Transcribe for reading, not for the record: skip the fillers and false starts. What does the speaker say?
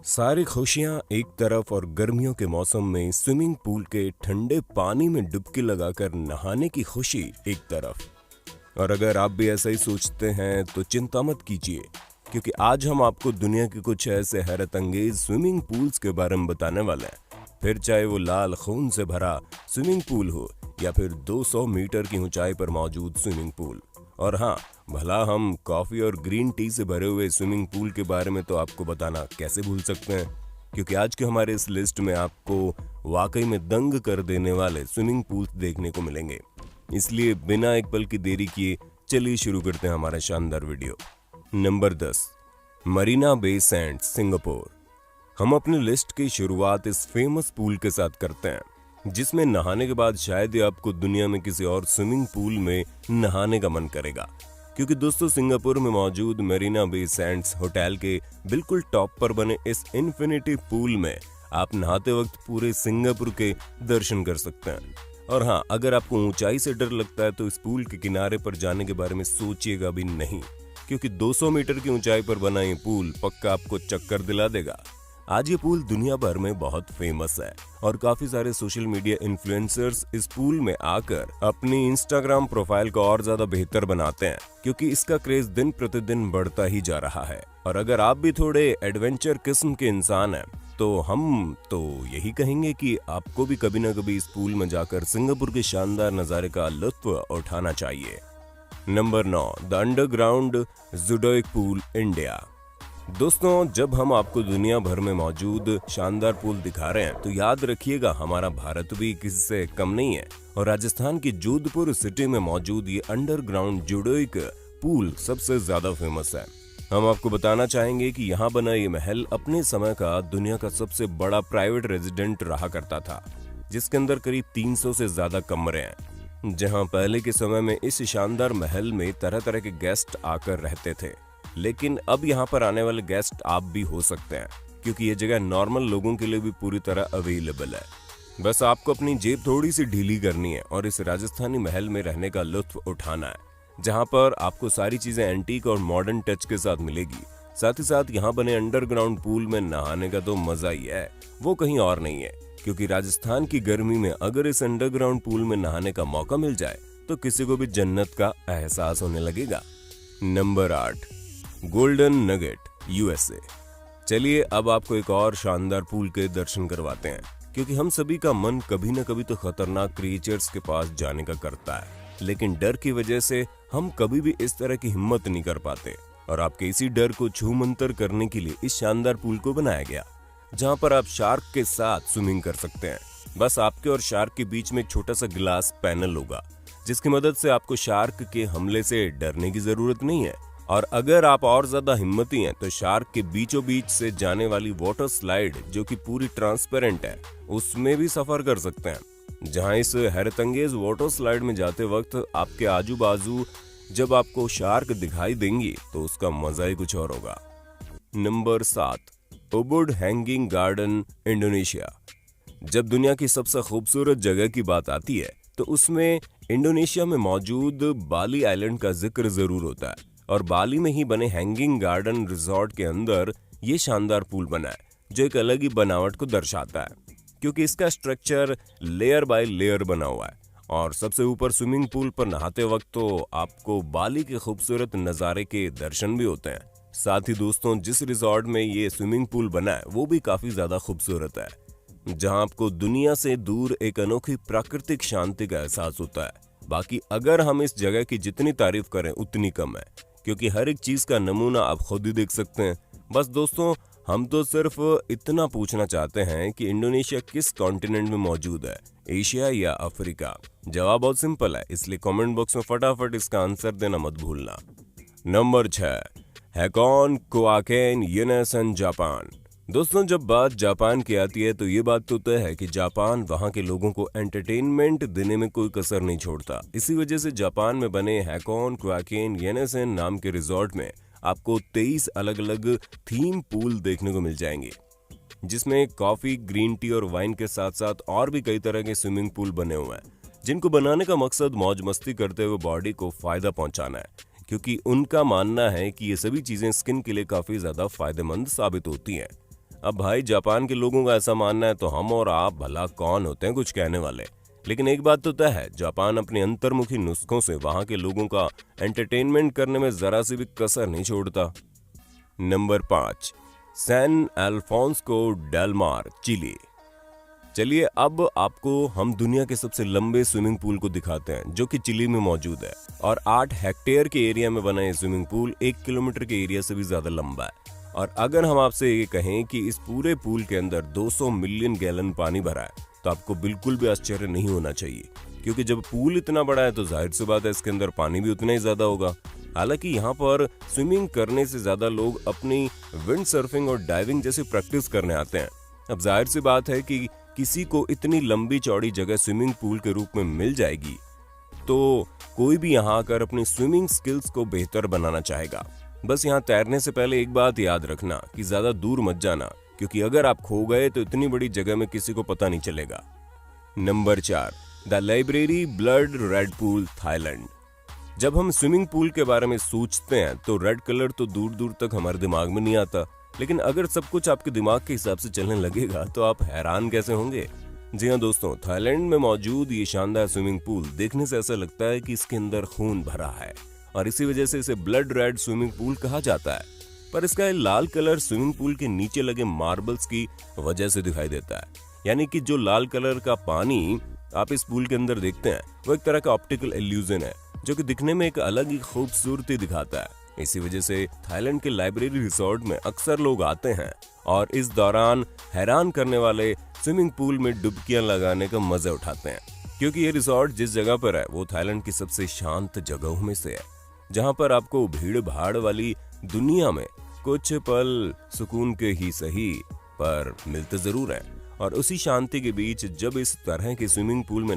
सारी खुशियां एक तरफ और गर्मियों के मौसम में स्विमिंग पूल के ठंडे पानी में डुबकी लगाकर नहाने की खुशी एक तरफ। और अगर आप भी ऐसा ही सोचते हैं तो चिंता मत कीजिए, क्योंकि आज हम आपको दुनिया के कुछ ऐसे हैरत अंगेज स्विमिंग पूल्स के बारे में बताने वाले हैं। फिर चाहे वो लाल खून से भरा स्विमिंग पूल हो या फिर 200 मीटर की ऊंचाई पर मौजूद स्विमिंग पूल। और हाँ, भला हम कॉफी और ग्रीन टी से भरे हुए स्विमिंग पूल के बारे में तो आपको बताना कैसे भूल सकते हैं, क्योंकि आज के हमारे इस लिस्ट में आपको वाकई में दंग कर देने वाले स्विमिंग पूल्स देखने को मिलेंगे। इसलिए बिना एक पल की देरी किए चलिए शुरू करते हैं हमारा शानदार video. Number 10, Marina Bay Sands, Singapore. हम अपनी लिस्ट की शुरुआत इस फेमस पूल के साथ करते हैं, जिसमें नहाने के बाद शायद ही आपको दुनिया में किसी और स्विमिंग पूल में नहाने का मन करेगा। क्योंकि दोस्तों, सिंगापुर में मौजूद मरीना बे सैंड्स होटल के बिल्कुल टॉप पर बने इस इन्फिनिटी पूल में आप नहाते वक्त पूरे सिंगापुर के दर्शन कर सकते हैं। और हाँ, अगर आपको ऊंचाई से डर लगता है तो इस पूल के किनारे पर जाने के बारे में सोचिएगा भी नहीं, क्योंकि 200 मीटर की ऊंचाई पर बना ये पूल पक्का आपको चक्कर दिला देगा। आज ये पूल दुनिया भर में बहुत फेमस है और काफी सारे सोशल मीडिया इन्फ्लुएंसर्स इस पूल में आकर अपनी इंस्टाग्राम प्रोफाइल को और ज्यादा बेहतर बनाते हैं, क्योंकि इसका क्रेज दिन प्रतिदिन बढ़ता ही जा रहा है। और अगर आप भी थोड़े एडवेंचर किस्म के इंसान हैं तो हम तो यही कहेंगे कि आपको भी कभी ना कभी इस पूल में जाकर सिंगापुर के शानदार नजारे का लुत्फ उठाना चाहिए। नंबर 9, द अंडरग्राउंड जुडोइक पूल, इंडिया। दोस्तों, जब हम आपको दुनिया भर में मौजूद शानदार पूल दिखा रहे हैं तो याद रखिएगा हमारा भारत भी किसी से कम नहीं है। और राजस्थान की जोधपुर सिटी में मौजूद ये अंडरग्राउंड जुडोइक पूल सबसे ज्यादा फेमस है। हम आपको बताना चाहेंगे कि यहाँ बना ये महल अपने समय का दुनिया का सबसे बड़ा प्राइवेट रेजिडेंट रहा करता था, जिसके अंदर करीब 300 से ज्यादा कमरे हैं, जहाँ पहले के समय में इस शानदार महल में तरह तरह के गेस्ट आकर रहते थे। लेकिन अब यहाँ पर आने वाले गेस्ट आप भी हो सकते हैं, क्योंकि ये जगह नॉर्मल लोगों के लिए भी पूरी तरह अवेलेबल है। बस आपको अपनी जेब थोड़ी सी ढीली करनी है और इस राजस्थानी महल में रहने का लुत्फ उठाना है, जहाँ पर आपको सारी चीजें एंटीक और मॉडर्न टच के साथ मिलेगी। साथ ही साथ यहाँ बने अंडरग्राउंड पूल में नहाने का तो मजा ही है, वो कहीं और नहीं है। क्योंकि राजस्थान की गर्मी में अगर इस अंडरग्राउंड पूल में नहाने का मौका मिल जाए तो किसी को भी जन्नत का एहसास होने लगेगा। Number 8, golden nugget, USA. चलिए अब आपको एक और शानदार पूल के दर्शन करवाते हैं, क्योंकि हम सभी का मन कभी न कभी तो खतरनाक क्रिएचर्स के पास जाने का करता है, लेकिन डर की वजह से हम कभी भी इस तरह की हिम्मत नहीं कर पाते। और आपके इसी डर को छूमंतर करने के लिए इस शानदार पूल को बनाया गया, जहां पर आप शार्क के साथ स्विमिंग कर सकते हैं। बस आपके और शार्क के बीच में एक छोटा सा ग्लास पैनल होगा, जिसकी मदद से आपको शार्क के हमले से डरने की जरूरत नहीं है। और अगर आप और ज्यादा हिम्मती हैं तो शार्क के बीचों बीच से जाने वाली वाटर स्लाइड, जो कि पूरी ट्रांसपेरेंट है, उसमें भी सफर कर सकते हैं। जहां इस हैरतअंगेज वाटर स्लाइड में जाते वक्त आपके आजू बाजू जब आपको शार्क दिखाई देंगी तो उसका मजा ही कुछ और होगा। Number 7, Ubud hanging garden, Indonesia. जब दुनिया की सबसे खूबसूरत जगह की बात आती है तो उसमें इंडोनेशिया में मौजूद बाली आइलैंड का जिक्र जरूर होता है। और बाली में ही बने हैंगिंग गार्डन रिजॉर्ट के अंदर ये शानदार पूल बना है, जो एक अलग ही बनावट को दर्शाता है, क्योंकि इसका स्ट्रक्चर लेयर बाय लेयर बना हुआ है। और सबसे ऊपर स्विमिंग पूल पर नहाते वक्त तो आपको बाली के खूबसूरत नज़ारे के दर्शन भी होते हैं। साथ ही दोस्तों, जिस रिजॉर्ट में ये स्विमिंग पूल बना है वो भी काफी ज्यादा खूबसूरत है, जहां आपको दुनिया से दूर एक अनोखी प्राकृतिक शांति का एहसास होता है। बाकी अगर हम इस जगह की जितनी तारीफ करें उतनी कम है, क्योंकि हर एक चीज का नमूना आप खुद ही देख सकते हैं। बस दोस्तों, हम तो सिर्फ इतना पूछना चाहते हैं कि इंडोनेशिया किस कॉन्टिनेंट में मौजूद है, एशिया या अफ्रीका? जवाब बहुत सिंपल है, इसलिए कमेंट बॉक्स में फटाफट इसका आंसर देना मत भूलना। नंबर 6, हैकॉन कोआकेन, यूनेसन, जापान। दोस्तों, जब बात जापान की आती है तो ये बात तो तय है कि जापान वहाँ के लोगों को एंटरटेनमेंट देने में कोई कसर नहीं छोड़ता। इसी वजह से जापान में बने हैकॉन कोआकेन येनेसेन नाम के रिजॉर्ट में आपको 23 अलग अलग थीम पूल देखने को मिल जाएंगे, जिसमें कॉफी, ग्रीन टी और वाइन के साथ साथ और भी कई तरह के स्विमिंग पूल बने हुए हैं, जिनको बनाने का मकसद मौज मस्ती करते हुए बॉडी को फायदा पहुंचाना है, क्योंकि उनका मानना है कि ये सभी चीजें स्किन के लिए काफी ज्यादा फायदेमंद साबित होती हैं। अब भाई जापान के लोगों का ऐसा मानना है तो हम और आप भला कौन होते हैं कुछ कहने वाले। लेकिन एक बात तो तय है, जापान अपने अंतर्मुखी नुस्खों से वहां के लोगों का एंटरटेनमेंट करने में जरा सी भी कसर नहीं छोड़ता। नंबर 5, सैन अल्फोंसो डेल मार, चिली। चलिए अब आपको हम दुनिया के सबसे लंबे स्विमिंग पूल को दिखाते हैं जो कि चिली में मौजूद है। और 8 हेक्टेयर के एरिया में बना ये स्विमिंग पूल 1 किलोमीटर के एरिया से भी ज्यादा लंबा है। और अगर हम आपसे ये कहें कि इस पूरे पूल के अंदर 200 मिलियन गैलन पानी भरा है तो आपको बिल्कुल भी आश्चर्य नहीं होना चाहिए, क्योंकि जब पूल इतना बड़ा है तो जाहिर सी बात है इसके अंदर पानी भी उतना ही ज्यादा होगा। हालांकि यहाँ पर स्विमिंग करने से ज्यादा लोग अपनी विंड सर्फिंग और डाइविंग जैसी प्रैक्टिस करने आते हैं। अब जाहिर सी बात है कि किसी को इतनी लंबी चौड़ी जगह स्विमिंग पूल के रूप में मिल जाएगी तो कोई भी यहाँ आकर अपनी स्विमिंग स्किल्स को बेहतर बनाना चाहेगा। बस यहाँ तैरने से पहले एक बात याद रखना कि ज्यादा दूर मत जाना, क्योंकि अगर आप खो गए तो इतनी बड़ी जगह में किसी को पता नहीं चलेगा। Number 4, the library blood red pool, Thailand. जब हम स्विमिंग पूल के बारे में सोचते हैं तो रेड कलर तो दूर दूर तक हमारे दिमाग में नहीं आता, लेकिन अगर सब कुछ आपके दिमाग के हिसाब से चलने लगेगा तो आप हैरान कैसे होंगे। जी हाँ दोस्तों, थाईलैंड में मौजूद ये शानदार स्विमिंग पूल देखने से ऐसा लगता है कि इसके अंदर खून भरा है और इसी वजह से इसे ब्लड रेड स्विमिंग पूल कहा जाता है। पर इसका लाल कलर स्विमिंग पूल के नीचे लगे मार्बल्स की वजह से दिखाई देता है, यानी कि जो लाल कलर का पानी आप इस पूल के अंदर देखते हैं वो एक तरह का ऑप्टिकल इल्यूजन है जो कि दिखने में एक अलग ही खूबसूरती दिखाता है। इसी वजह से थाईलैंड के लाइब्रेरी रिसोर्ट में अक्सर लोग आते हैं और इस दौरान हैरान करने वाले स्विमिंग पूल में डुबकियां लगाने का मजा उठाते हैं, क्योंकि ये रिसोर्ट जिस जगह पर है वो थाईलैंड की सबसे शांत जगहों में से है, जहां पर आपको भीड़ भाड़ वाली दुनिया में कुछ पल सुकून के ही सही पर मिलते जरूर हैं। और उसी शांति के बीच जब इस तरह के स्विमिंग पूल में